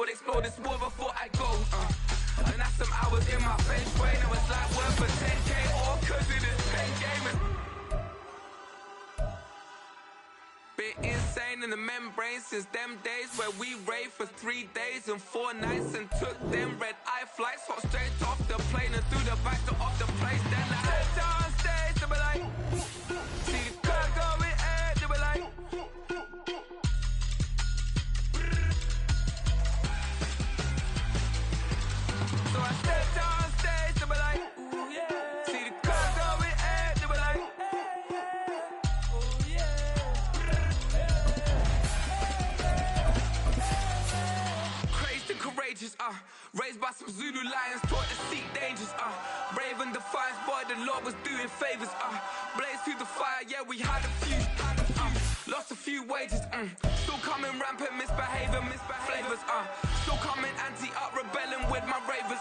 would explore this war before I go. And that's some hours in my face brain. I was like, worth for 10K or cause it is 10 gamers. Bit insane in the membrane since them days where we raved for 3 days and 4 nights and took them red eye flights, hopped straight off the plane and through the back door of the place. Then I stepped on stage, they were like, see the crowd going ahead, they were like, so I stepped on stage, they were like, ooh yeah, see the crowd going ahead, they were like, ooh yeah. Crazed and courageous, raised by some Zulu lions, taught to seek dangers, brave and defiant, boy, the Lord was doing favors, blaze through the fire, yeah, we had a few, lost a few wages, still coming rampant, misbehaving, flavors, still coming anti-up, rebelling with my ravers,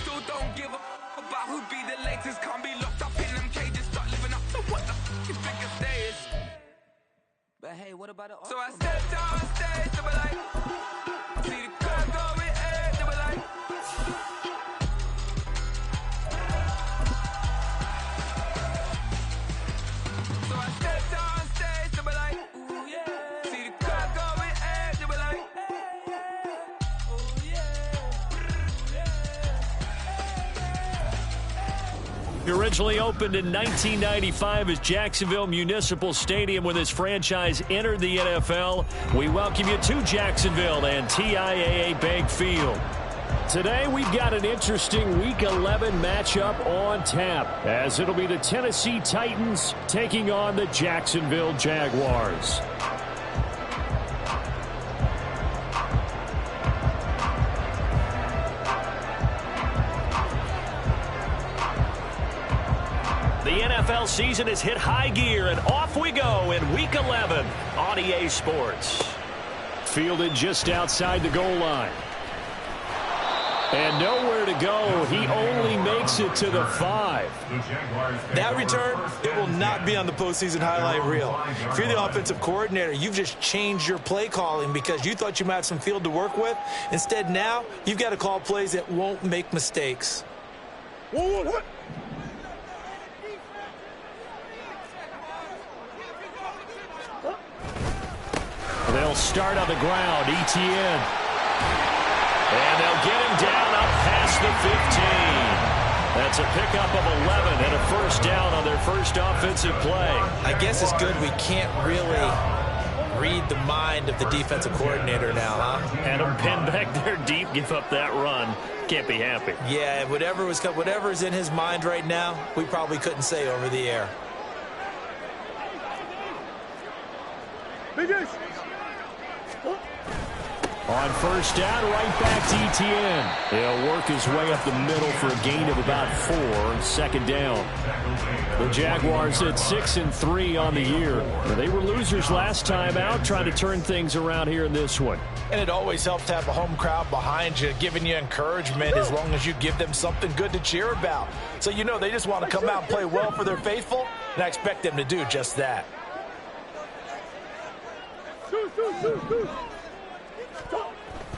still don't give a about who be the latest, can't be locked up in them cages, start living up to what the fuck you think a day is. But hey, what about it? So I stepped on stage, they were like, see the crowd going ahead, they were like, so I stepped on stage, they were like, ooh yeah, see the crowd going ahead, they were like, ooh yeah. He originally opened in 1995 as Jacksonville Municipal Stadium when this franchise entered the NFL. We welcome you to Jacksonville and TIAA Bank Field. Today we've got an interesting Week 11 matchup on tap, as it'll be the Tennessee Titans taking on the Jacksonville Jaguars. The NFL season has hit high gear, and off we go in Week 11 on EA Sports. Fielded just outside the goal line. And nowhere to go. He only makes it to the 5. That return, it will not be on the postseason highlight reel. If you're the offensive coordinator, you've just changed your play calling because you thought you might have some field to work with. Instead, now you've got to call plays that won't make mistakes. They'll start on the ground. Etienne. And they'll get him down up past the 15. That's a pickup of 11 and a first down on their first offensive play. I guess it's good we can't really read the mind of the defensive coordinator now, huh? Had him pinned back there deep, give up that run. Can't be happy. Yeah, whatever's in his mind right now, we probably couldn't say over the air. On first down, right back to Etienne. He'll work his way up the middle for a gain of about 4. Second down. The Jaguars at 6-3 on the year. They were losers last time out, trying to turn things around here in this one. And it always helps to have a home crowd behind you, giving you encouragement as long as you give them something good to cheer about. So you know they just want to come out and play well for their faithful, and I expect them to do just that.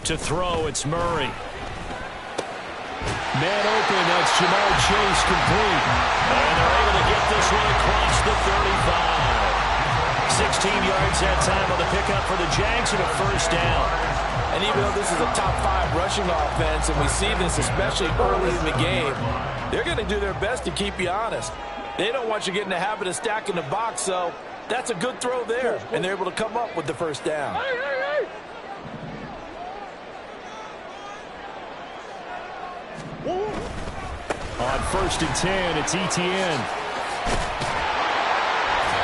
To throw, it's Murray. Man open, that's Jamar Chase complete. And they're able to get this one across the 35. 16 yards that time on the pickup for the Jags and a first down. And even though this is a top 5 rushing offense, and we see this especially early in the game, they're going to do their best to keep you honest. They don't want you getting the habit of stacking the box, so that's a good throw there, and they're able to come up with the first down. On first and 10, it's Etienne.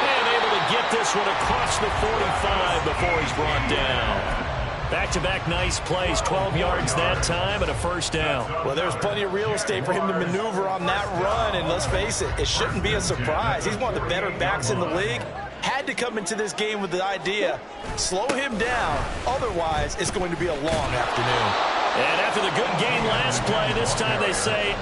And able to get this one across the 45 before he's brought down. Back-to-back nice plays, 12 yards that time and a first down. Well, there's plenty of real estate for him to maneuver on that run, and let's face it, it shouldn't be a surprise. He's one of the better backs in the league. Had to come into this game with the idea, slow him down, otherwise it's going to be a long afternoon. And after the good game last play, this time they say,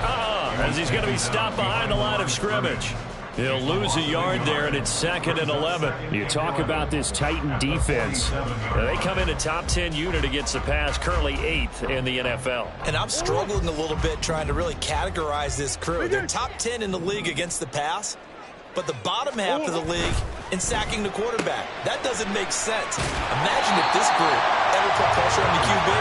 as he's going to be stopped behind the line of scrimmage. He'll lose a yard there, and it's 2nd and 11. You talk about this Titan defense. They come in a top 10 unit against the pass, currently 8th in the NFL. And I'm struggling a little bit trying to really categorize this crew. They're top 10 in the league against the pass, but the bottom half of the league in sacking the quarterback. That doesn't make sense. Imagine if this group ever put pressure on the QB,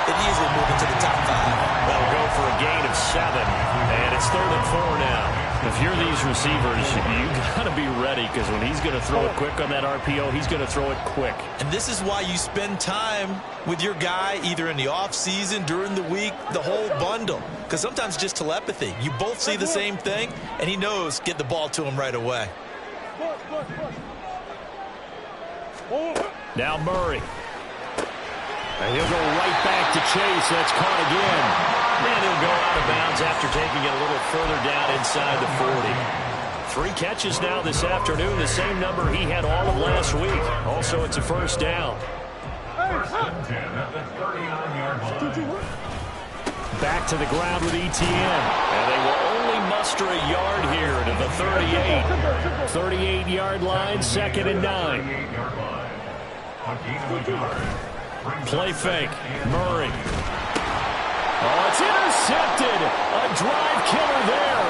they'd easily move into the top 5. They'll go for a gain of 7, and it's 3rd and 4 now. If you're these receivers, you got to be ready, because when he's going to throw it quick on that RPO, he's going to throw it quick. And this is why you spend time with your guy either in the offseason, during the week, the whole bundle. Because sometimes just telepathy. You both see the same thing, and he knows get the ball to him right away. Now Murray. And he'll go right back to Chase. That's caught again. And he'll go out of bounds after taking it a little further down inside the 40. 3 catches now this afternoon, the same number he had all of last week. Also, it's a first down. Back to the ground with ETN. And they will only muster a yard here to the 38. 38-yard line, 2nd and 9. Play fake. Murray. Oh, it's intercepted. A drive killer there.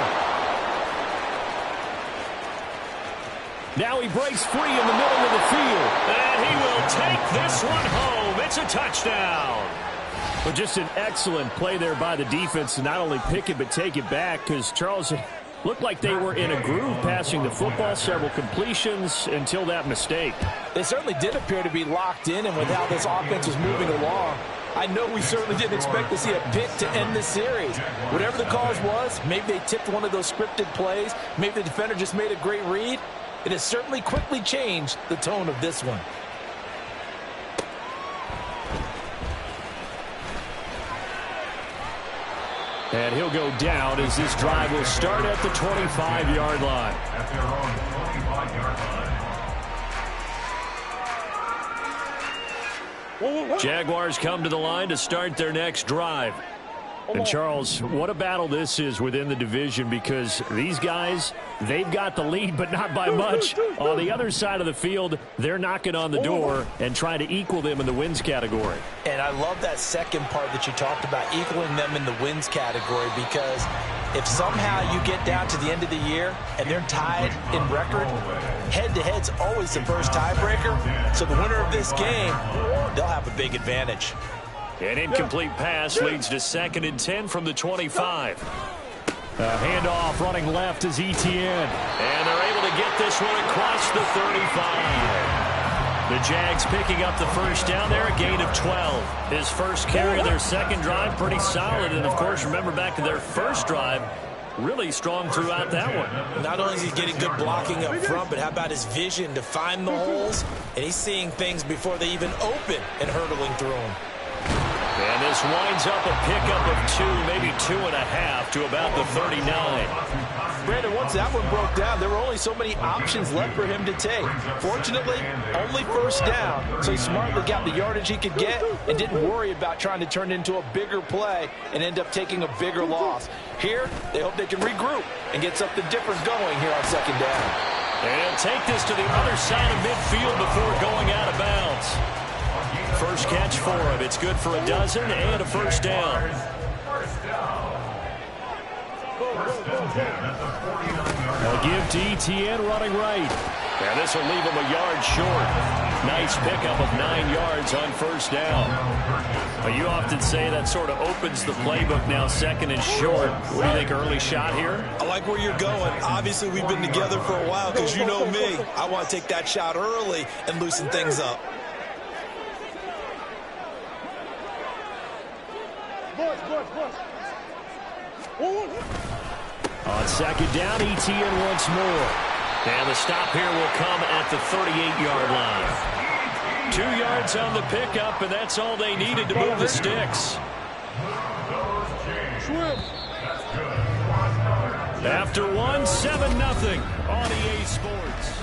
Now he breaks free in the middle of the field. And he will take this one home. It's a touchdown. But just an excellent play there by the defense to not only pick it but take it back, because Charles looked like they were in a groove passing the football, several completions until that mistake. They certainly did appear to be locked in, and with how this offense was moving along, I know we certainly didn't expect to see a pick to end this series. Whatever the cause was, maybe they tipped one of those scripted plays, maybe the defender just made a great read. It has certainly quickly changed the tone of this one. And he'll go down as this drive will start at the 25-yard line. At their own 25-yard line. Jaguars come to the line to start their next drive. And, Charles, what a battle this is within the division, because these guys, they've got the lead, but not by much. On the other side of the field, they're knocking on the door and trying to equal them in the wins category. And I love that second part that you talked about, equaling them in the wins category, because if somehow you get down to the end of the year and they're tied in record, head-to-head's always the first tiebreaker. So the winner of this game, they'll have a big advantage. An incomplete pass leads to 2nd and 10 from the 25. A handoff running left is ETN. And they're able to get this one across the 35. The Jags picking up the first down there, a gain of 12. His first carry of their second drive, pretty solid. And, of course, remember back to their first drive, really strong throughout that one. Not only is he getting good blocking up front, but how about his vision to find the holes? And he's seeing things before they even open and hurtling through them. And this winds up a pickup of 2, maybe 2.5 to about the 39. Brandon, once that one broke down, there were only so many options left for him to take. Fortunately, only first down, so he smartly got the yardage he could get and didn't worry about trying to turn it into a bigger play and end up taking a bigger loss. Here, they hope they can regroup and get something different going here on second down. And he'll take this to the other side of midfield before going out of bounds. First catch for him. It's good for a dozen and a first down. They'll give to ETN running right. And this will leave him a yard short. Nice pickup of 9 yards on first down. But you often say that sort of opens the playbook now, 2nd and short. What do you think, early shot here? I like where you're going. Obviously, we've been together for a while, because you know me. I want to take that shot early and loosen things up. On second down, ETN once more. And the stop here will come at the 38-yard line. 2 yards on the pickup, and that's all they needed to move the sticks. After one, 7-0 on EA Sports.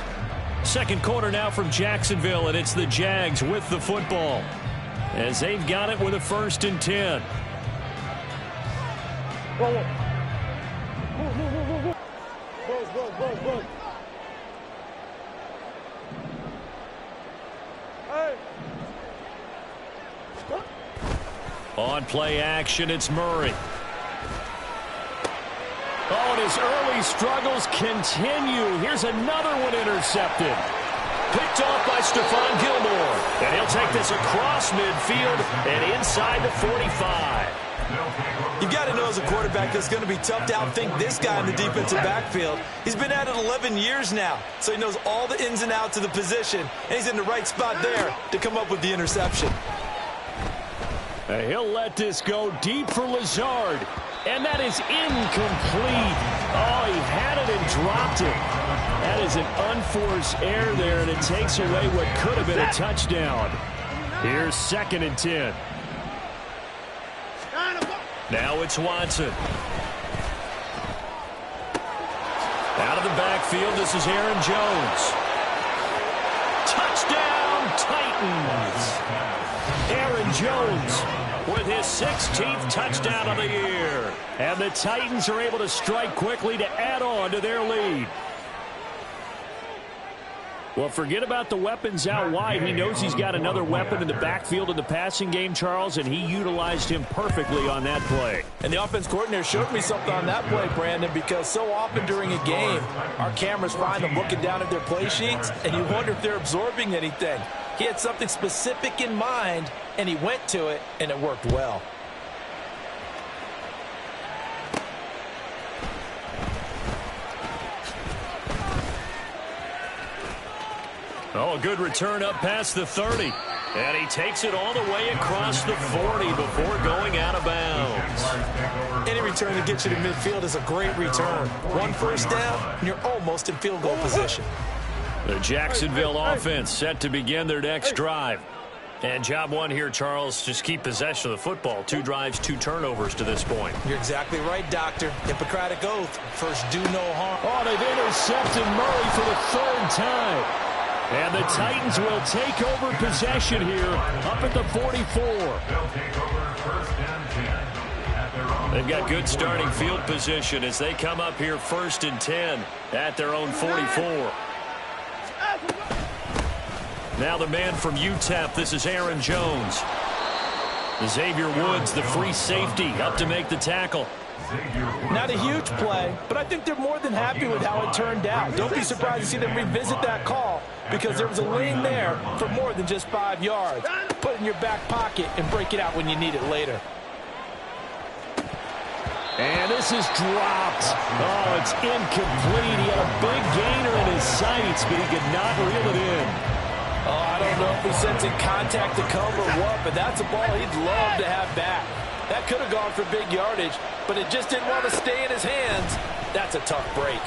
Second quarter now from Jacksonville, and it's the Jags with the football, as they've got it with a 1st and 10. On play action, it's Murray. Oh, and his early struggles continue. Here's another one intercepted. Picked off by Stephon Gilmore. And he'll take this across midfield and inside the 45. You've got to know as a quarterback it's going to be tough to outthink this guy in the defensive backfield. He's been at it 11 years now, so he knows all the ins and outs of the position, and he's in the right spot there to come up with the interception. He'll let this go deep for Lazard. And that is incomplete. Oh, he had it and dropped it. That is an unforced error there, and it takes away what could have been a touchdown. Here's 2nd and 10. Now it's Watson. Out of the backfield, this is Aaron Jones. Touchdown, Titans. Aaron Jones with his 16th touchdown of the year. And the Titans are able to strike quickly to add on to their lead. Well, forget about the weapons out wide. He knows he's got another weapon in the backfield in the passing game, Charles, and he utilized him perfectly on that play. And the offense coordinator showed me something on that play, Brandon, because so often during a game, our cameras find them looking down at their play sheets, and you wonder if they're absorbing anything. He had something specific in mind, and he went to it, and it worked well. Oh, a good return up past the 30. And he takes it all the way across the 40 before going out of bounds. Any return that gets you to midfield is a great return. 1 first down, and you're almost in field goal position. The Jacksonville offense set to begin their next drive. And job one here, Charles, just keep possession of the football. 2 drives, 2 turnovers to this point. You're exactly right, Doctor. Hippocratic oath. First, do no harm. Oh, they've intercepted Murray for the 3rd time. And the Titans will take over possession here up at the 44. They've got good starting field position as they come up here 1st and 10 at their own 44. Now the man from UTEP, this is Aaron Jones. Xavier Woods, the free safety, up to make the tackle. Not a huge play, but I think they're more than happy with how it turned out. Don't be surprised to see them revisit that call because there was a lane there for more than just 5 yards. Put it in your back pocket and break it out when you need it later. And this is dropped. Oh, it's incomplete. He had a big gainer in his sights, but he could not reel it in. Oh, I don't know if he's sensing contact to come or what, but that's a ball he'd love to have back. That could have gone for big yardage, but it just didn't want to stay in his hands. That's a tough break.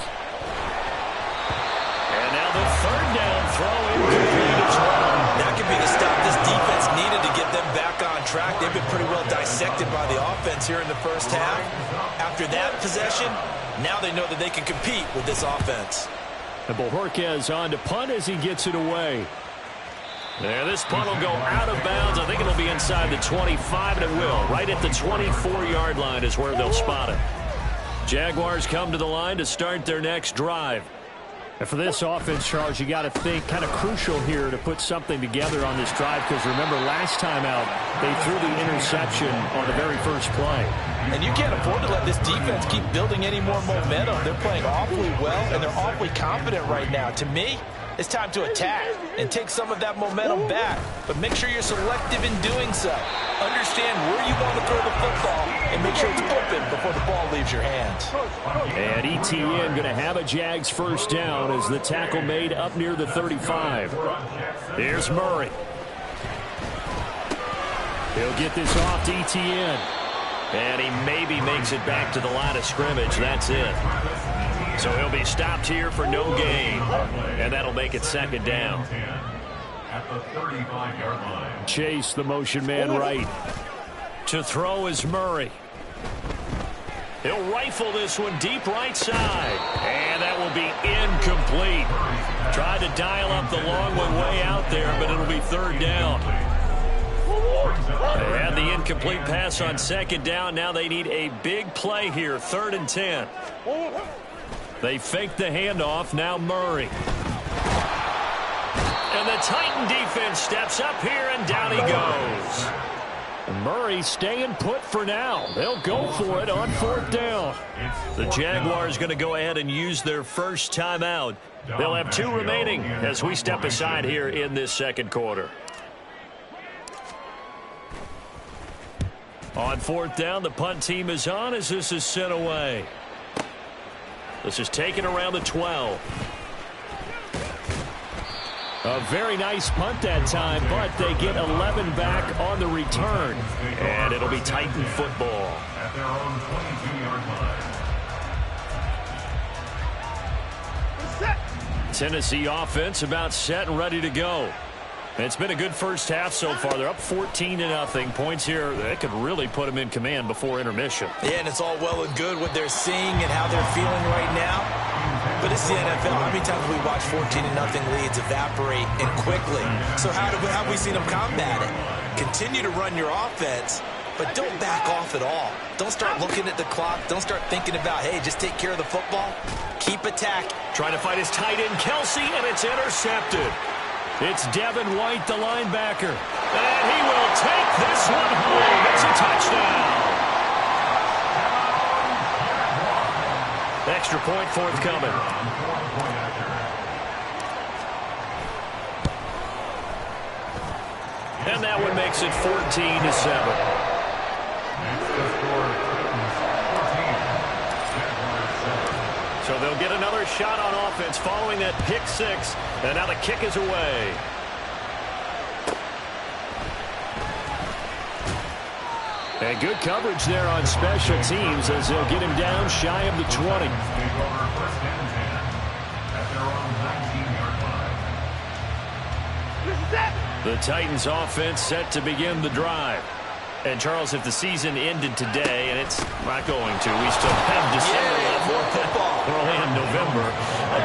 And now the 3rd down throw incomplete as well. That could be the stop this defense needed to get them back on track. They've been pretty well dissected by the offense here in the first half. After that possession, now they know that they can compete with this offense. And Bojorquez on to punt as he gets it away. There, this punt will go out of bounds. I think it'll be inside the 25, and it will. Right at the 24-yard line is where they'll spot it. Jaguars come to the line to start their next drive. And for this offense, Charles, you got to think kind of crucial here to put something together on this drive because remember last time out they threw the interception on the very first play. And you can't afford to let this defense keep building any more momentum. They're playing awfully well, and they're awfully confident right now. To me, it's time to attack and take some of that momentum back, but make sure you're selective in doing so. Understand where you want to throw the football and make sure it's open before the ball leaves your hands. And ETN going to have a Jags 1st down as the tackle made up near the 35. Here's Murray. He'll get this off to ETN. And he maybe makes it back to the line of scrimmage. That's it. So he'll be stopped here for no gain. And that'll make it 2nd down. At the 35-yard line. Chase, the motion man right. To throw is Murray. He'll rifle this one deep right side. And that will be incomplete. Tried to dial up the long one way out there, but it'll be 3rd down. They had the incomplete pass on 2nd down. Now they need a big play here. 3rd and 10. They fake the handoff. Now Murray. And the Titan defense steps up here, and down he goes. Murray staying put for now. They'll go for it on 4th down. The Jaguars going to go ahead and use their first timeout. They'll have 2 remaining as we step aside here in this second quarter. On 4th down, the punt team is on as this is sent away. This is taken around the 12. A very nice punt that time, but they get 11 back on the return. And it'll be Titan football. At their own 22-yard line. Tennessee offense about set and ready to go. It's been a good first half so far. They're up 14-0. Points here, they could really put them in command before intermission. Yeah, and it's all well and good what they're seeing and how they're feeling right now. But it's the NFL. How many times have we watched 14-0 leads evaporate and quickly? So how have we seen them combat it? Continue to run your offense, but don't back off at all. Don't start looking at the clock. Don't start thinking about, hey, just take care of the football. Keep attacking. Trying to fight his tight end, Kelsey, and it's intercepted. It's Devin White, the linebacker. And he will take this one home. It's a touchdown. Extra point forthcoming. And that one makes it 14-7. So they'll get another shot on offense following that pick 6. And now the kick is away. And good coverage there on special teams as they'll get him down shy of the 20. The Titans offense set to begin the drive. And, Charles, if the season ended today, and it's not going to, we still have December left. More football. We're only in November.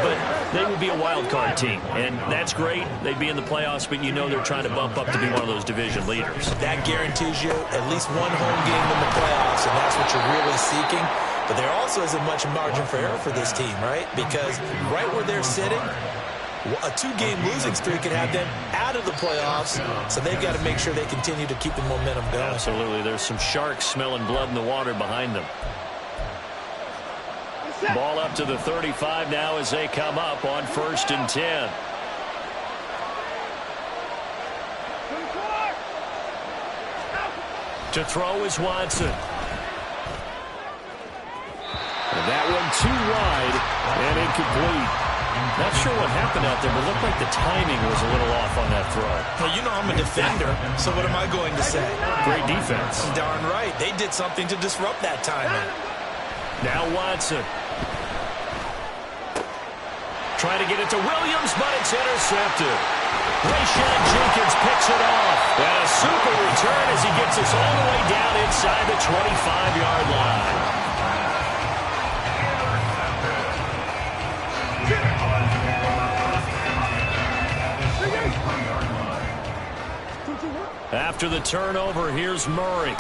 But they would be a wild card team, and that's great. They'd be in the playoffs, but you know they're trying to bump up to be one of those division leaders. That guarantees you at least one home game in the playoffs, and that's what you're really seeking. But there also isn't much margin for error for this team, right? Because right where they're sitting, a 2-game losing streak could have them out of the playoffs, so they've got to make sure they continue to keep the momentum going. Absolutely. There's some sharks smelling blood in the water behind them. Ball up to the 35 now as they come up on 1st and 10. To throw is Watson. And that one too wide and incomplete. Not sure what happened out there, but it looked like the timing was a little off on that throw. Well, you know I'm a defender, so what am I going to say? Great defense. Darn right. They did something to disrupt that timing. Now Watson. Trying to get it to Williams, but it's intercepted. Rayshad Jenkins picks it off. And a super return as he gets us all the way down inside the 25-yard line. After the turnover, here's Murray.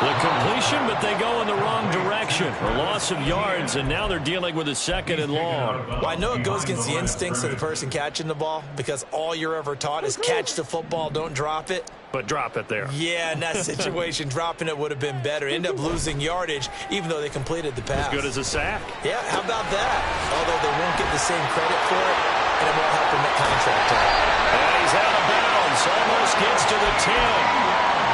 The completion, but they go in the wrong direction. A loss of yards, and now they're dealing with a 2nd and long. Well, I know it goes against the instincts of the person catching the ball because all you're ever taught is catch the football, don't drop it. But drop it there. Yeah, in that situation, dropping it would have been better. End up losing yardage, even though they completed the pass. As good as a sack. Yeah, how about that? Although they won't get the same credit for it, and it won't help them at contract time. And he's out of bounds. Almost gets to the 10.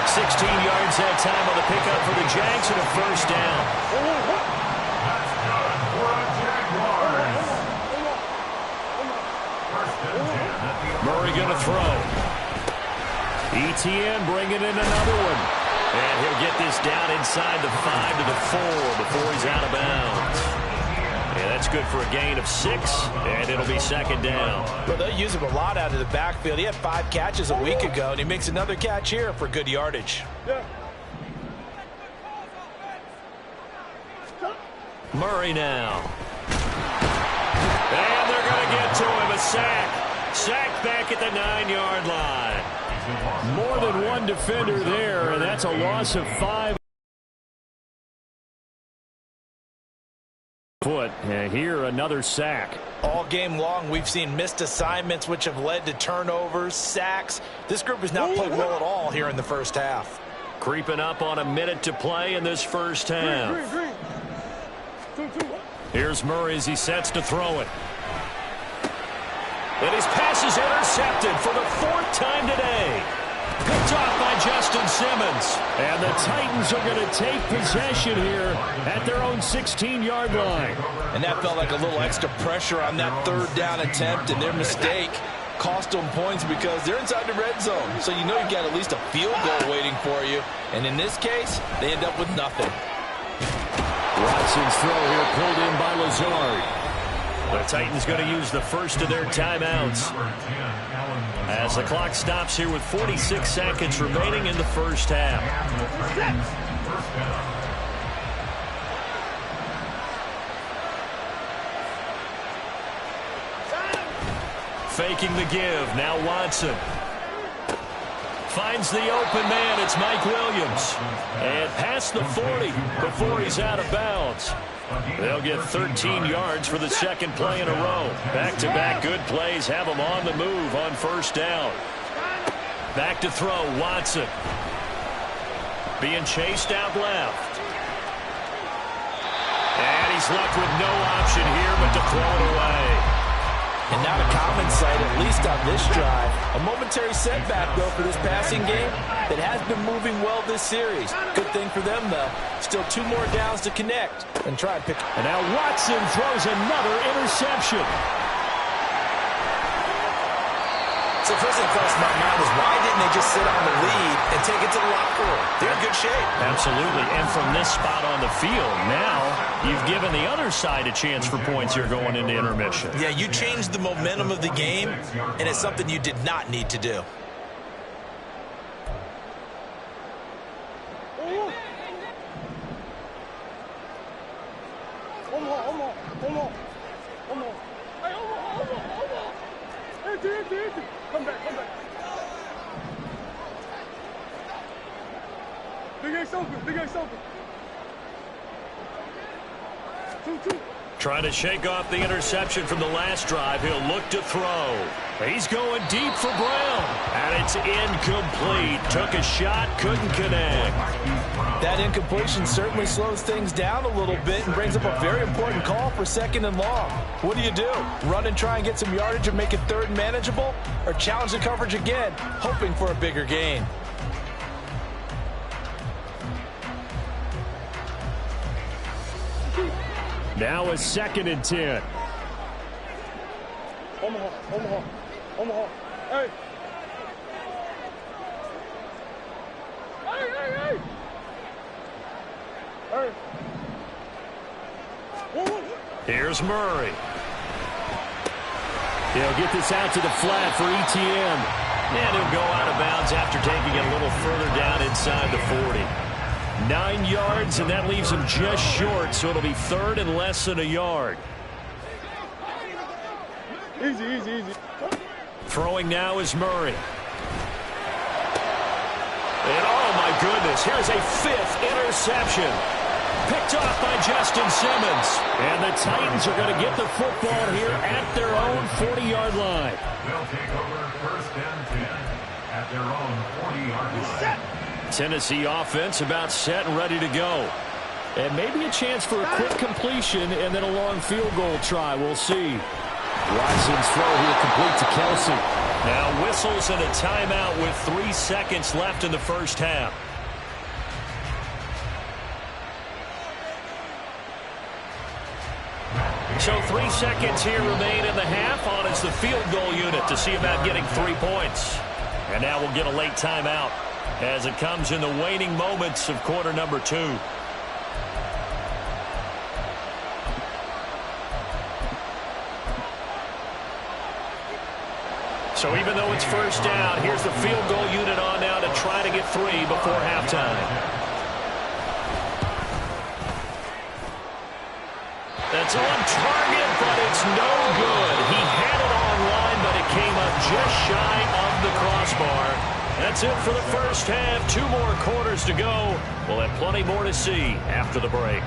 16 yards that time on the pickup for the Jags and a 1st down. Murray going to throw. ETN bringing in another one. And he'll get this down inside the 5 to the 4 before he's out of bounds. Yeah, that's good for a gain of 6, and it'll be 2nd down. Well, they'll use him a lot out of the backfield. He had 5 catches a week ago, and he makes another catch here for good yardage. Murray now. And they're going to get to him. A sack. Sack back at the 9-yard line. More than one defender there, and that's a loss of 5. but here another sack. All game long, we've seen missed assignments, which have led to turnovers, sacks. This group has not played well at all here in the first half. Creeping up on a minute to play in this first half. Here's Murray as he sets to throw it. And his pass is intercepted for the 4th time today. Picked off by Justin Simmons. And the Titans are going to take possession here at their own 16-yard line. And that felt like a little extra pressure on that 3rd down attempt, and their mistake cost them points because they're inside the red zone. So you know you've got at least a field goal waiting for you. And in this case, they end up with nothing. Watson's throw here pulled in by Lazard. The Titans going to use the first of their timeouts as the clock stops here with 46 seconds remaining in the first half. Faking the give. Now Watson finds the open man. It's Mike Williams. And past the 40 before he's out of bounds. They'll get 13 yards for the second play in a row. Back-to-back good plays have them on the move on first down. Back to throw, Watson. Being chased out left. And he's left with no option here but to throw it away. And not a common sight, at least on this drive. A momentary setback, though, for this passing game that has been moving well this series. Good thing for them, though. Still 2 more downs to connect and try and pick. And now Watson throws another interception. So first thing across my mind is why didn't they just sit on the lead and take it to the locker room? They're in good shape. Absolutely. And from this spot on the field, now you've given the other side a chance for points here going into intermission. Yeah, you changed the momentum of the game, and it's something you did not need to do. Come back. Big Ace open. 2-2. Trying to shake off the interception from the last drive. He'll look to throw. He's going deep for Brown. And it's incomplete. Took a shot, couldn't connect. That incompletion certainly slows things down a little bit and brings up a very important call for 2nd and long. What do? Run and try and get some yardage and make it 3rd manageable? Or challenge the coverage again, hoping for a bigger gain? Now a 2nd and 10. Omaha. Hey. Here's Murray. He'll get this out to the flat for ETN. And he'll go out of bounds after taking it a little further down inside the 40. 9 yards, and that leaves him just short, so it'll be 3rd and less than a yard. Easy. Throwing now is Murray. And oh my goodness, here's a 5th interception. Picked off by Justin Simmons. And the Titans are going to get the football here at their own 40-yard line. They'll take over 1st and 10 at their own 40-yard line. Tennessee offense about set and ready to go. And maybe a chance for a quick completion and then a long field goal try. We'll see. Watson's throw here complete to Kelsey. Now whistles and a timeout with 3 seconds left in the first half. So 3 seconds here remain in the half on as the field goal unit to see about getting 3 points. And now we'll get a late timeout as it comes in the waning moments of quarter number 2. So even though it's first down, here's the field goal unit on now to try to get 3 before halftime. That's on target, but it's no good. He had it online, but it came up just shy of the crossbar. That's it for the first half. 2 more quarters to go. We'll have plenty more to see after the break.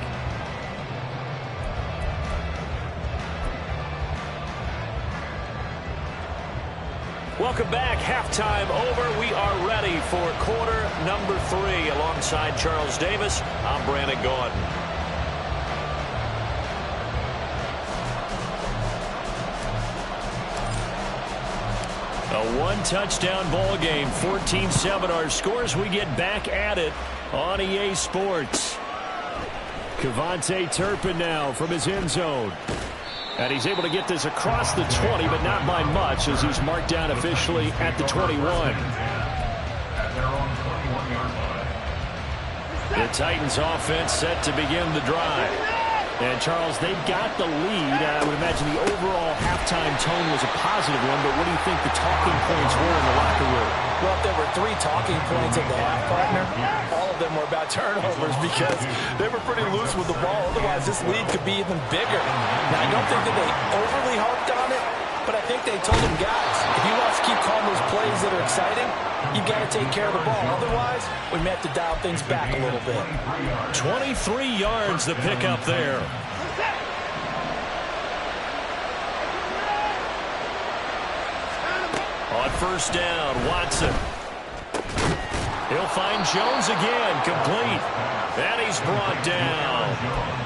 Welcome back. Halftime over. We are ready for quarter number 3. Alongside Charles Davis, I'm Brandon Gaudin. A one-touchdown ball game. 14-7 our scores. We get back at it on EA Sports. Kevontae Turpin now from his end zone. And he's able to get this across the 20, but not by much, as he's marked down officially at the 21. The Titans offense set to begin the drive. And, Charles, they've got the lead. I would imagine the overall halftime tone was a positive one, but what do you think the talking points were in the locker room? Well, if there were 3 talking points at the half, partner, all of them were about turnovers because they were pretty loose with the ball. Otherwise, this lead could be even bigger. Now, I don't think that they overly harped on it, but I think they told them, guys, if you want us to keep calling those plays that are exciting, you got to take care of the ball. Otherwise, we may have to dial things back a little bit. 23 yards the pickup there. On first down, Watson. He'll find Jones again, complete. And he's brought down.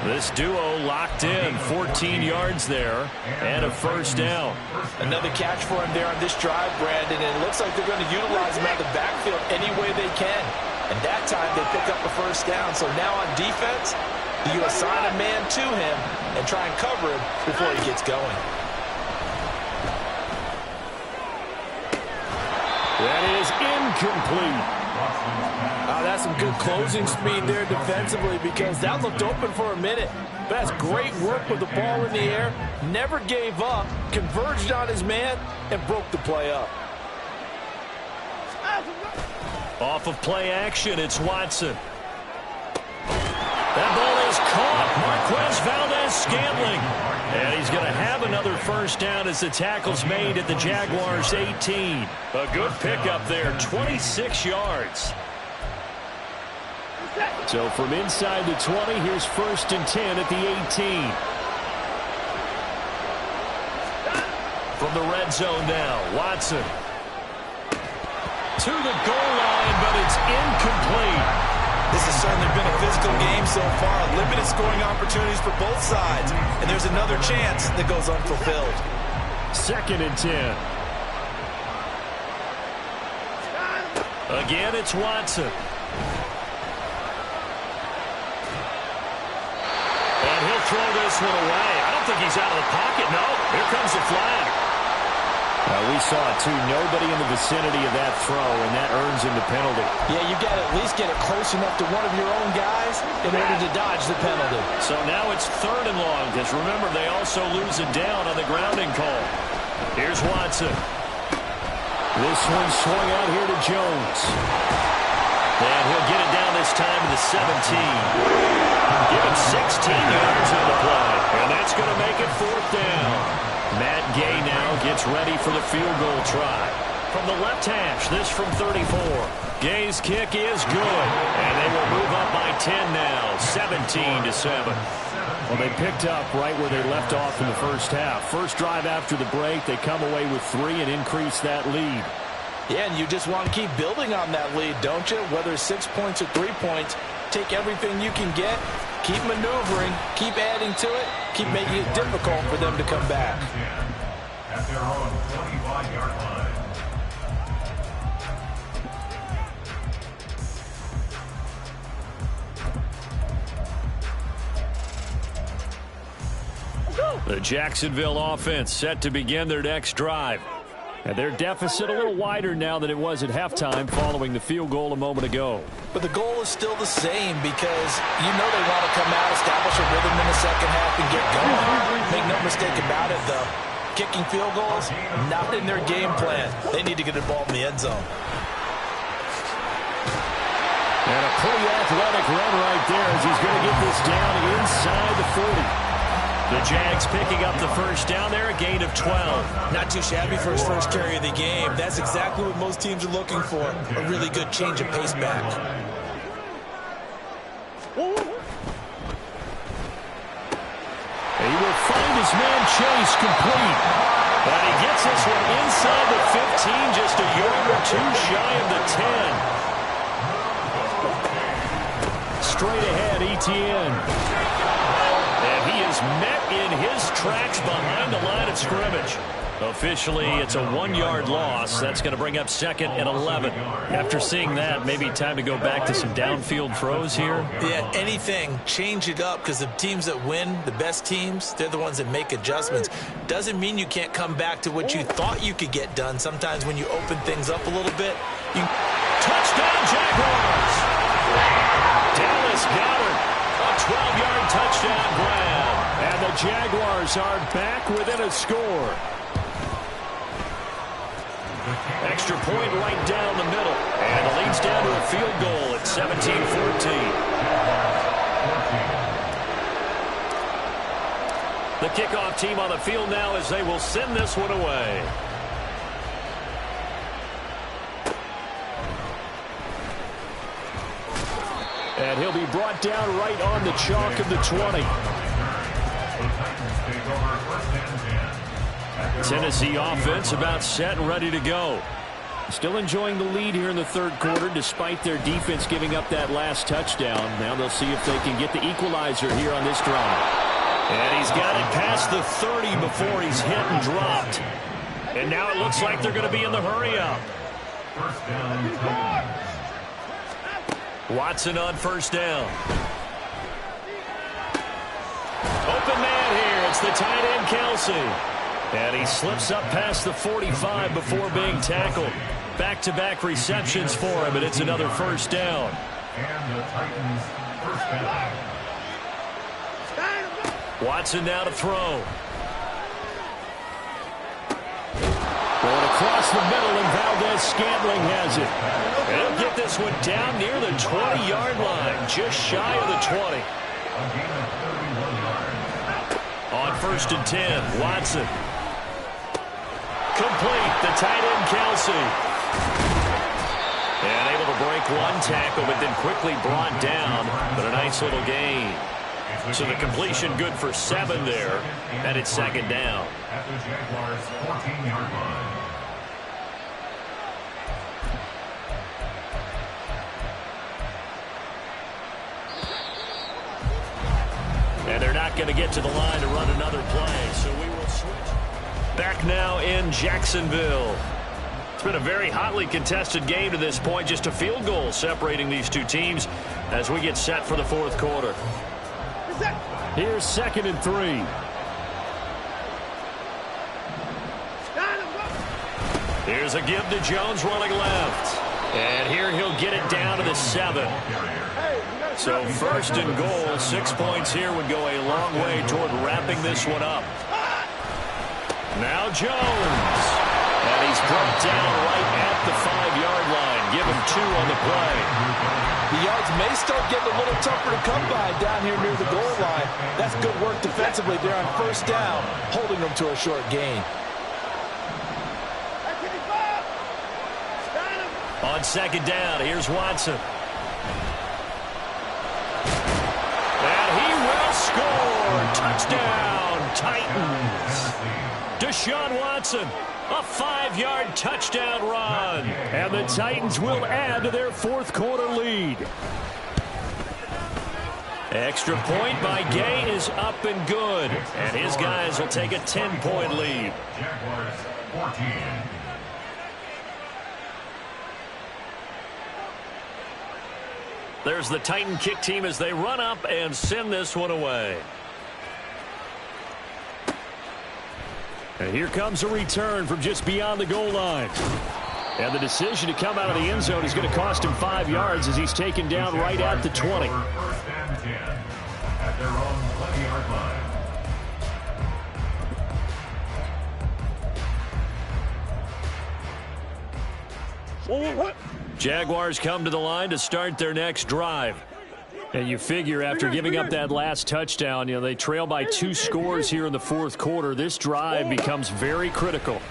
This duo locked in, 14 yards there, and a first down. Another catch for him there on this drive, Brandon, and it looks like they're going to utilize him out of the backfield any way they can. And that time they pick up a first down. So now on defense, you assign a man to him and try and cover him before he gets going. That is incomplete. That's some good closing speed there defensively because that looked open for a minute. But that's great work with the ball in the air. Never gave up, converged on his man, and broke the play up. Off of play action, it's Watson. That ball is caught. Marquez Valdez-Scantling. And he's going to have another first down as the tackle's made at the Jaguars' 18. A good pickup there, 26 yards. So from inside the 20, here's first and 10 at the 18. From the red zone now, Watson. To the goal line, but it's incomplete. This has certainly been a physical game so far. Limited scoring opportunities for both sides. And there's another chance that goes unfulfilled. Second and 10. Again, it's Watson. And he'll throw this one away. I don't think he's out of the pocket. No, here comes the flag. We saw it, too. Nobody in the vicinity of that throw, and that earns him the penalty. Yeah, you got to at least get it close enough to one of your own guys in order to dodge the penalty. So now it's third and long, because remember, they also lose it down on the grounding call. Here's Watson. This one swung out here to Jones. And he'll get it down this time to the 17. Give him 16 yards on the play. And that's going to make it fourth down. Matt Gay now gets ready for the field goal try. From the left hash, this from 34. Gay's kick is good. And they will move up by 10 now, 17-7. Well, they picked up right where they left off in the first half. First drive after the break, they come away with 3 and increase that lead. Yeah, and you just want to keep building on that lead, don't you? Whether it's 6 points or 3 points, take everything you can get, keep maneuvering, keep adding to it, keep making it difficult for them to come back. At their own 25-yard line. The Jacksonville offense set to begin their next drive. And their deficit a little wider now than it was at halftime following the field goal a moment ago. But the goal is still the same because you know they want to come out, establish a rhythm in the second half, and get going. Make no mistake about it, though. Kicking field goals, not in their game plan. They need to get involved in the end zone. And a pretty athletic run right there as he's going to get this down inside the 40. The Jags picking up the first down there, a gain of 12. Not too shabby for his first carry of the game. That's exactly what most teams are looking for, a really good change of pace back. He will find his man Chase complete. And he gets this one inside the 15, just a yard or two shy of the 10. Straight ahead, Etienne. And he is met in his tracks behind the line of scrimmage. Officially, it's a 1-yard loss. That's going to bring up second and 11. After seeing that, maybe time to go back to some downfield throws here. Yeah, anything. Change it up, because the teams that win, the best teams, they're the ones that make adjustments. Doesn't mean you can't come back to what you thought you could get done. Sometimes when you open things up a little bit, you... Touchdown, Jaguars! Dallas Goedert, a 12-yard touchdown grab. And the Jaguars are back within a score. Extra point right down the middle. And it leads down to a field goal at 17-14. The kickoff team on the field now as they will send this one away. And he'll be brought down right on the chalk of the 20. Tennessee offense about set and ready to go. Still enjoying the lead here in the third quarter despite their defense giving up that last touchdown. Now they'll see if they can get the equalizer here on this drive. And he's got it past the 30 before he's hit and dropped. And now it looks like they're going to be in the hurry-up. Watson on first down. Open man here. It's the tight end, Kelsey. And he slips up past the 45 before being tackled. Back-to-back receptions for him, and it's another first down. And the Titans first down. Watson now to throw. Going across the middle, and Valdez-Scantling has it. And he'll get this one down near the 20-yard line, just shy of the 20. On first and 10, Watson. Complete, the tight end, Kelsey. And able to break one tackle, but then quickly brought down. But a nice little gain. So the completion good for 7 there, and it's second down. At the Jaguars' 14-yard line. And they're not going to get to the line to run another play, so we will switch. Back now in Jacksonville. It's been a very hotly contested game to this point. Just a field goal separating these two teams as we get set for the fourth quarter. Here's second and 3. Here's a give to Jones running left. And here he'll get it down to the 7. So first and goal, 6 points here would go a long way toward wrapping this one up. Now Jones. And he's brought down right at the 5-yard line. Give him 2 on the play. The yards may start getting a little tougher to come by down here near the goal line. That's good work defensively there on first down, holding them to a short gain. On second down, here's Watson. And he will score. Touchdown, Titans. Deshaun Watson, a 5-yard touchdown run. And the Titans will add to their fourth quarter lead. Extra point by Gay is up and good. And his guys will take a 10-point lead. Jaguars 14. There's the Titan kick team as they run up and send this one away. And here comes a return from just beyond the goal line. And the decision to come out of the end zone is going to cost him 5 yards as he's taken down right at the 20. First and 10 at their own 20-yard line. Jaguars come to the line to start their next drive. And you figure after giving up that last touchdown, they trail by 2 scores here in the fourth quarter. This drive becomes very critical.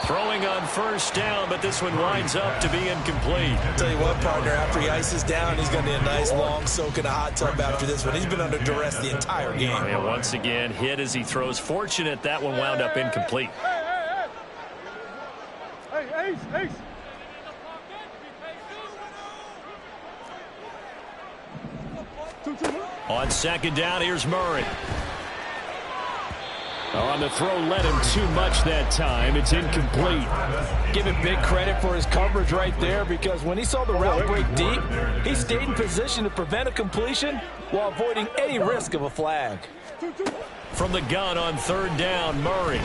Throwing on first down, but this one winds up to be incomplete. I'll tell you what, partner, after he ices down, he's going to need a nice long soak in a hot tub after this one. He's been under duress the entire game. And once again, hit as he throws. Fortunate that one wound up incomplete. Hey, Ace. On second down, here's Murray. On the throw, led him too much that time. It's incomplete. Give him big credit for his coverage right there, because when he saw the route break deep, he stayed in position to prevent a completion while avoiding any risk of a flag. From the gun on third down, Murray.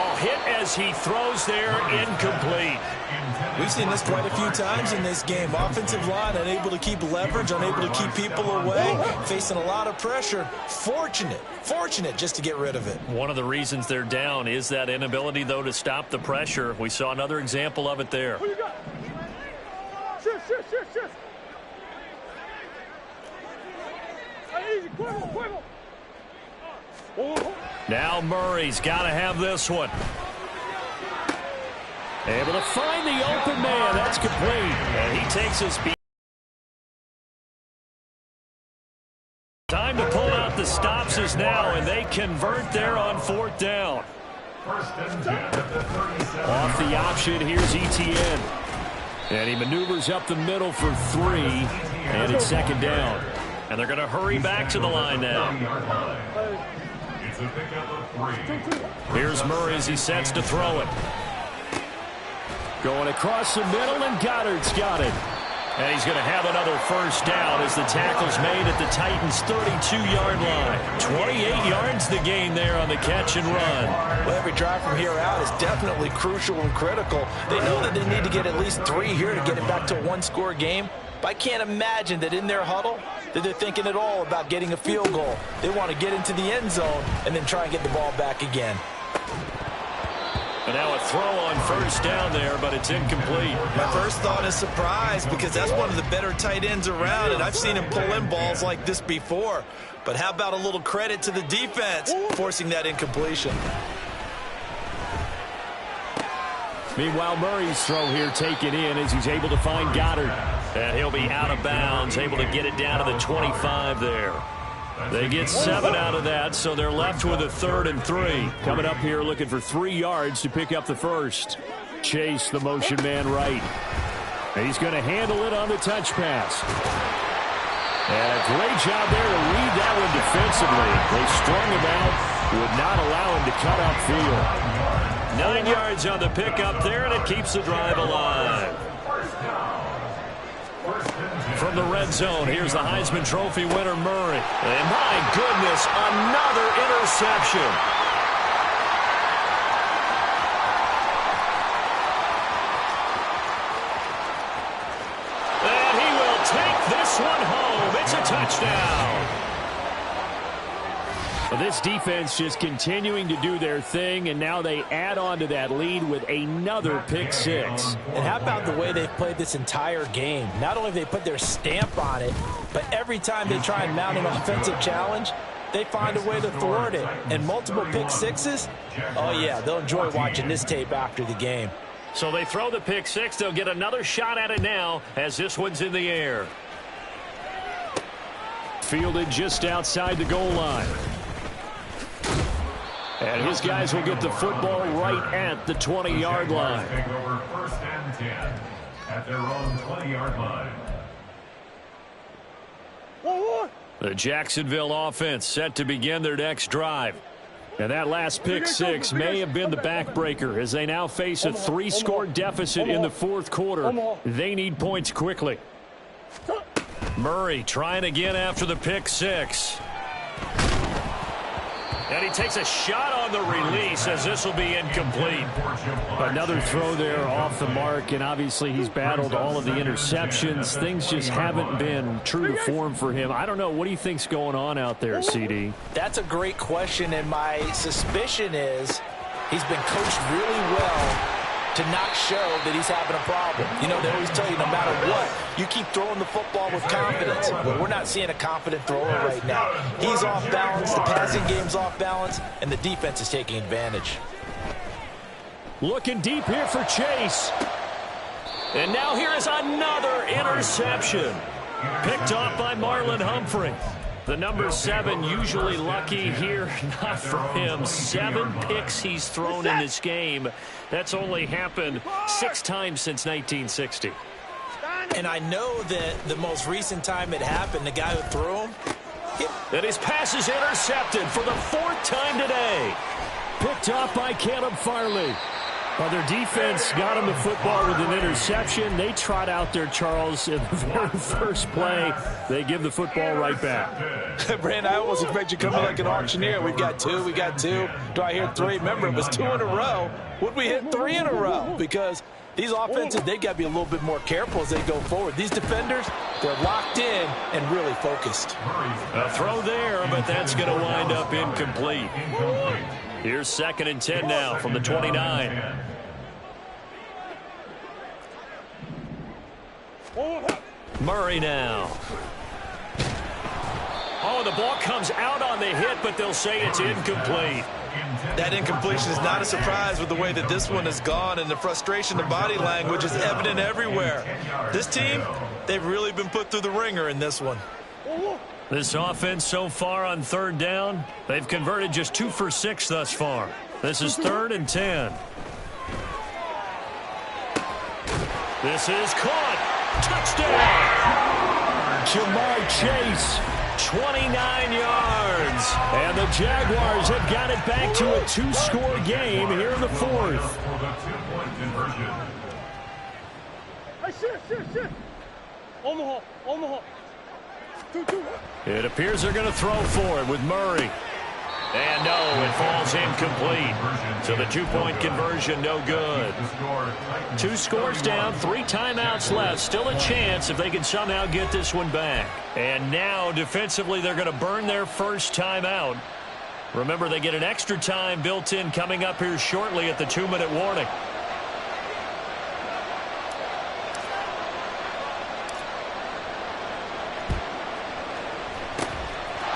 Oh, hit as he throws there, incomplete. We've seen this quite a few times in this game. Offensive line unable to keep leverage, unable to keep people away, facing a lot of pressure. Fortunate just to get rid of it. One of the reasons they're down is that inability, though, to stop the pressure. We saw another example of it there. Who you got? Shift. Hey, easy, quick. Now Murray's got to have this one. Able to find the open man. That's complete. And he takes his beat. Time to pull out the stops is now, and they convert there on fourth down. Off the option, here's Etienne. And he maneuvers up the middle for 3, and it's second down. And they're going to hurry back to the line now. Here's Murray as he sets to throw it. Going across the middle, and Goddard's got it. And he's going to have another first down as the tackle's made at the Titans' 32-yard line. 28 yards the gain there on the catch and run. Well, every drive from here out is definitely crucial and critical. They know that they need to get at least 3 here to get it back to a one-score game. But I can't imagine that in their huddle that they're thinking at all about getting a field goal. They want to get into the end zone and then try and get the ball back again. And now a throw on first down there, but it's incomplete. My first thought is surprise, because that's one of the better tight ends around, and I've seen him pull in balls like this before. But how about a little credit to the defense forcing that incompletion? Meanwhile, Murray's throw here taken in as he's able to find Goddard. And he'll be out of bounds, able to get it down to the 25 there. They get 7 out of that, so they're left with a 3rd and 3. Coming up here looking for 3 yards to pick up the first. Chase, the motion man right. And he's going to handle it on the touch pass. And a great job there to read that one defensively. They strung him out, would not allow him to cut upfield. 9 yards on the pickup there, and it keeps the drive alive. From the red zone, here's the Heisman Trophy winner, Murray. And my goodness, another interception. And he will take this one home. It's a touchdown. Well, this defense just continuing to do their thing, and now they add on to that lead with another pick 6. And how about the way they've played this entire game? Not only have they put their stamp on it, but every time they try and mount an offensive challenge, they find a way to thwart it. And multiple pick 6s, oh yeah, they'll enjoy watching this tape after the game. So they throw the pick 6. They'll get another shot at it now as this one's in the air. Fielded just outside the goal line. And his guys will get the football right at the 20-yard line. Take over 1st and 10 at their own 20-yard line. The Jacksonville offense set to begin their next drive. And that last pick 6 may have been the backbreaker as they now face a 3-score deficit in the 4th quarter. They need points quickly. Murray trying again after the pick 6. And he takes a shot on the release as this will be incomplete. Another throw there off the mark, and obviously he's battled all of the interceptions. Things just haven't been true to form for him. I don't know. What do you think's going on out there, CD? That's a great question, and my suspicion is he's been coached really well to not show that he's having a problem. You know, they always tell you no matter what, you keep throwing the football with confidence. Well, we're not seeing a confident thrower right now. He's off balance, the passing game's off balance, and the defense is taking advantage. Looking deep here for Chase. And now here is another interception. Picked off by Marlon Humphrey. The number 7 usually lucky here. Not for him. 7 picks he's thrown in this game. That's only happened 6 times since 1960. And I know that the most recent time it happened, the guy who threw him. And his pass is intercepted for the 4th time today. Picked off by Caleb Farley. Well, their defense got him the football with an interception. They trot out there, Charles, in the very first play. They give the football right back. Brandon, I almost expect you to come in like an auctioneer. We've got 2, we got 2. Do I hear 3? Remember, it was 2 in a row. Would we hit 3 in a row? Because these offenses, they got to be a little bit more careful as they go forward. These defenders, they're locked in and really focused. A throw there, but that's going to wind up incomplete. Here's 2nd and 10 now from the 29. Murray now. Oh, the ball comes out on the hit, but they'll say it's incomplete. That incompletion is not a surprise with the way that this one has gone, and the frustration, the body language is evident everywhere. This team, they've really been put through the ringer in this one. This offense so far on 3rd down, they've converted just 2 for 6 thus far. This is 3rd and 10. This is caught. Touchdown! Jamar Chase, 29 yards. And the Jaguars have got it back to a 2-score game here in the 4th. Hey, shit. Omaha. 2. It appears they're going to throw for it with Murray. And no, it falls incomplete. So the 2-point conversion, no good. 2 scores down, 3 timeouts left. Still a chance if they can somehow get this one back. And now, defensively, they're going to burn their first timeout. Remember, they get an extra time built in coming up here shortly at the 2-minute warning.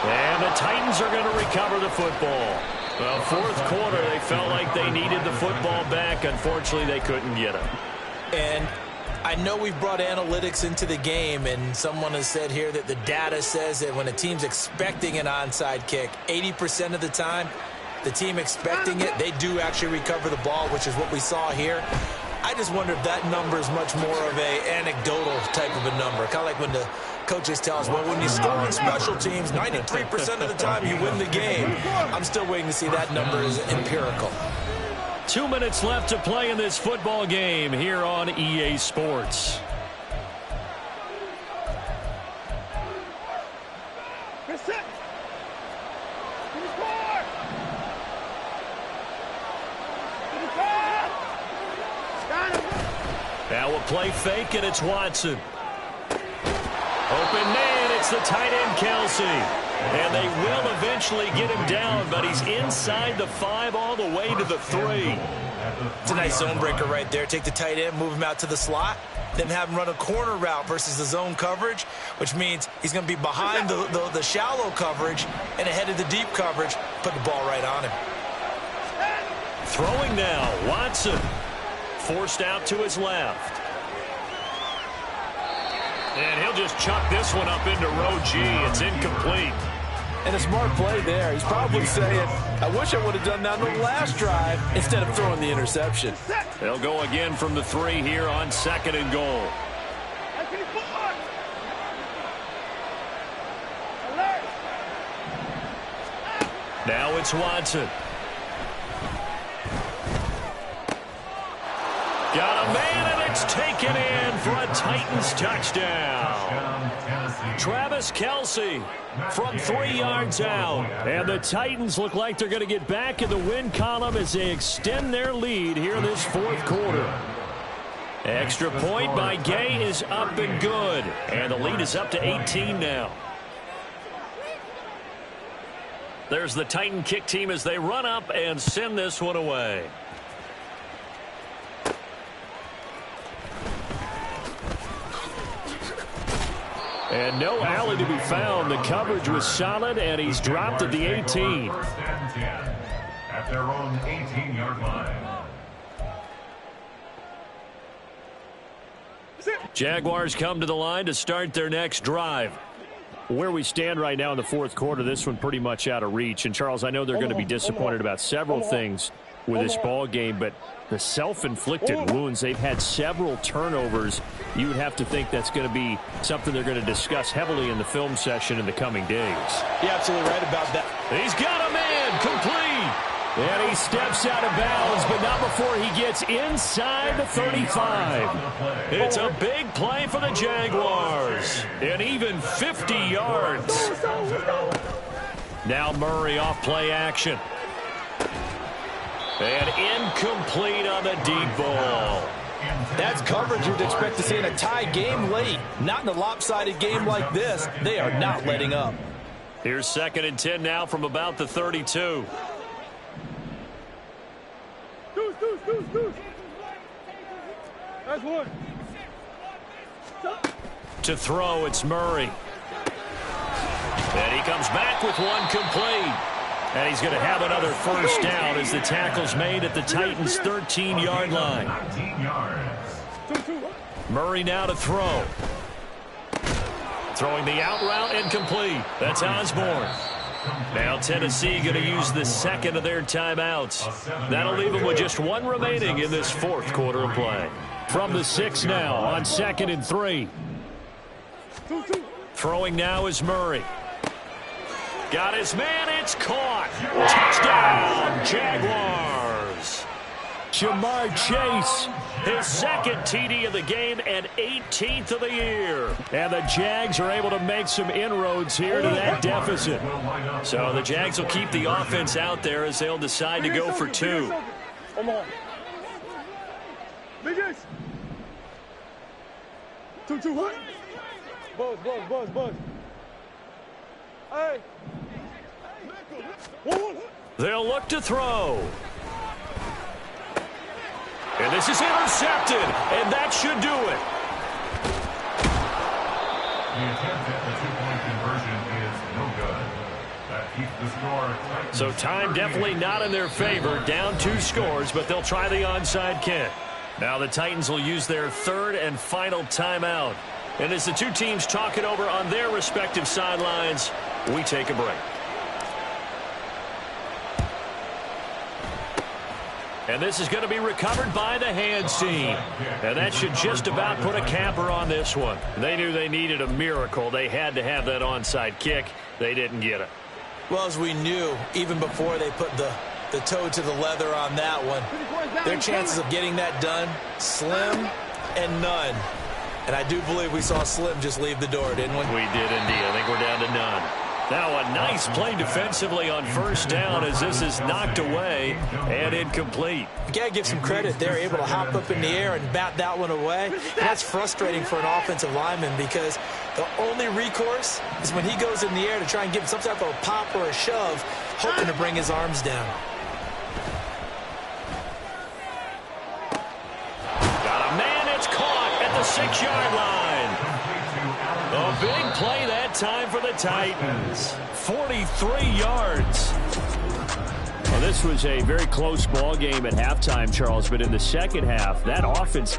And the Titans are going to recover the football. Well, 4th quarter, they felt like they needed the football back. Unfortunately, they couldn't get it. And I know we've brought analytics into the game, and someone has said here that the data says that when a team's expecting an onside kick, 80% of the time, the team expecting it, they do actually recover the ball, which is what we saw here. I just wonder if that number is much more of a anecdotal type of a number. Kind of like when the coaches tell us, well, when you score on special teams, 93% of the time you win the game. I'm still waiting to see that number is empirical. 2 minutes left to play in this football game here on EA Sports. Now a play fake, and it's Watson. Open man, it's the tight end, Kelsey. And they will eventually get him down, but he's inside the 5 all the way to the 3. It's a nice zone breaker right there. Take the tight end, move him out to the slot, then have him run a corner route versus the zone coverage, which means he's going to be behind the shallow coverage and ahead of the deep coverage. Put the ball right on him. Throwing now, Watson. Forced out to his left. And he'll just chuck this one up into row G. It's incomplete. And a smart play there. He's probably saying, I wish I would have done that on the last drive instead of throwing the interception. They'll go again from the 3 here on 2nd and goal. Now it's Watson. Got a man, and it's taken in for a Titans touchdown. Travis Kelce from 3 yards out. And the Titans look like they're going to get back in the win column as they extend their lead here in this 4th quarter. Extra point by Gay is up and good. And the lead is up to 18 now. There's the Titan kick team as they run up and send this one away. And no alley to be found. The coverage was solid, and he's dropped at the 18. First and 10 at their own 18-yard line. Jaguars come to the line to start their next drive. Where we stand right now in the fourth quarter, this one pretty much out of reach. And, Charles, I know they're going to be disappointed about several things with this ball game, but the self-inflicted wounds, they've had several turnovers. You would have to think that's going to be something they're going to discuss heavily in the film session in the coming days. You're absolutely right about that. He's got a man complete. And he steps out of bounds, but not before he gets inside the 35. It's a big play for the Jaguars. And even 50 yards. Now Murray off play action. And incomplete on the deep ball. That's coverage you'd expect to see in a tie game late. Not in a lopsided game like this. They are not letting up. Here's 2nd and 10 now from about the 32. That's one. To throw, it's Murray. And he comes back with one complete. And he's going to have another first down as the tackle's made at the Titans' 13-yard line. Murray now to throw. Throwing the out route incomplete. That's Osborne. Now Tennessee going to use the second of their timeouts. That'll leave them with just one remaining in this fourth quarter of play. From the 6 now on 2nd and 3. Throwing now is Murray. Got his man, it's caught. Touchdown, Jaguars. Jamar Chase, his 2nd TD of the game and 18th of the year. And the Jags are able to make some inroads here to that deficit. So the Jags will keep the offense out there as they'll decide to go for 2. Two, what? Buzz. Hey. They'll look to throw. And this is intercepted, and that should do it. The attempt at the two-point conversion is no good. That keeps the score. So time definitely not in their favor. Down 2 scores, but they'll try the onside kick. Now the Titans will use their 3rd and final timeout. And as the two teams talk it over on their respective sidelines, we take a break. And this is going to be recovered by the hands team. And that should just about put a capper on this one. They knew they needed a miracle. They had to have that onside kick. They didn't get it. Well, as we knew, even before they put the toe to the leather on that one, their chances of getting that done, slim and none. And I do believe we saw Slim just leave the door, didn't we? We did indeed. I think we're down to none. Now a nice play defensively on first down as this is knocked away and incomplete. You got to give some credit. They're able to hop up in the air and bat that one away. And that's frustrating for an offensive lineman because the only recourse is when he goes in the air to try and give some type of a pop or a shove, hoping to bring his arms down. Got a man, it's caught at the 6-yard line. A big play that time for the Titans. 43 yards. Well, this was a very close ball game at halftime, Charles, but in the second half, that offense